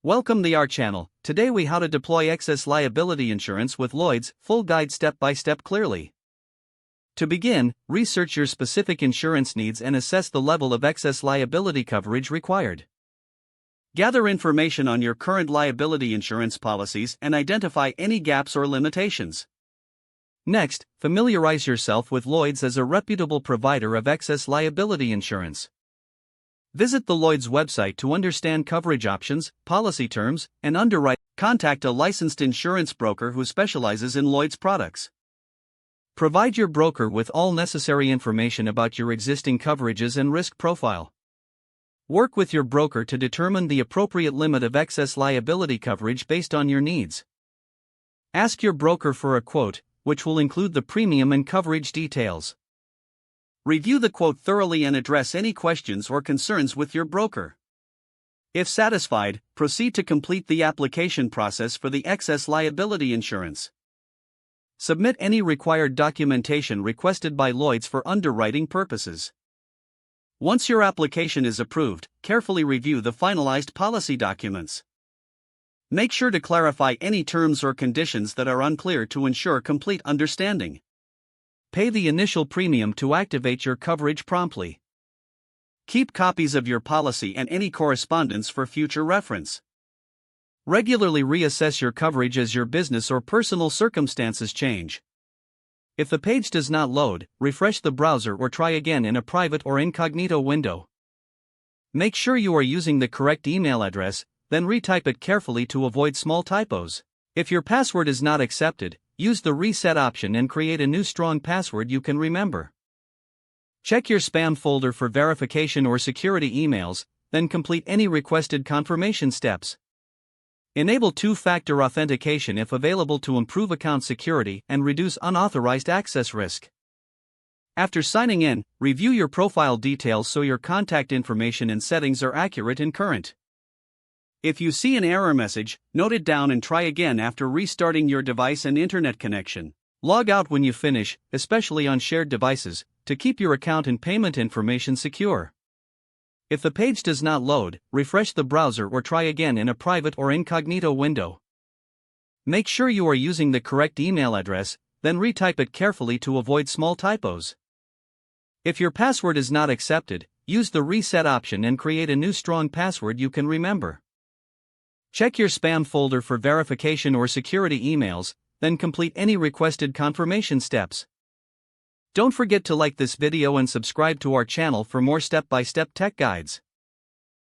Welcome to our channel. Today we how to deploy excess liability insurance with Lloyd's, full guide step by step clearly. To begin, research your specific insurance needs and assess the level of excess liability coverage required. Gather information on your current liability insurance policies and identify any gaps or limitations. Next, familiarize yourself with Lloyd's as a reputable provider of excess liability insurance. Visit the Lloyd's website to understand coverage options, policy terms, and underwriting. Contact a licensed insurance broker who specializes in Lloyd's products. Provide your broker with all necessary information about your existing coverages and risk profile. Work with your broker to determine the appropriate limit of excess liability coverage based on your needs. Ask your broker for a quote, which will include the premium and coverage details. Review the quote thoroughly and address any questions or concerns with your broker. If satisfied, proceed to complete the application process for the excess liability insurance. Submit any required documentation requested by Lloyd's for underwriting purposes. Once your application is approved, carefully review the finalized policy documents. Make sure to clarify any terms or conditions that are unclear to ensure complete understanding. Pay the initial premium to activate your coverage promptly. Keep copies of your policy and any correspondence for future reference. Regularly reassess your coverage as your business or personal circumstances change. If the page does not load, refresh the browser or try again in a private or incognito window. Make sure you are using the correct email address, then retype it carefully to avoid small typos. If your password is not accepted, use the reset option and create a new strong password you can remember. Check your spam folder for verification or security emails, then complete any requested confirmation steps. Enable two-factor authentication if available to improve account security and reduce unauthorized access risk. After signing in, review your profile details so your contact information and settings are accurate and current. If you see an error message, note it down and try again after restarting your device and internet connection. Log out when you finish, especially on shared devices, to keep your account and payment information secure. If the page does not load, refresh the browser or try again in a private or incognito window. Make sure you are using the correct email address, then retype it carefully to avoid small typos. If your password is not accepted, use the reset option and create a new strong password you can remember. Check your spam folder for verification or security emails, then complete any requested confirmation steps. Don't forget to like this video and subscribe to our channel for more step-by-step tech guides.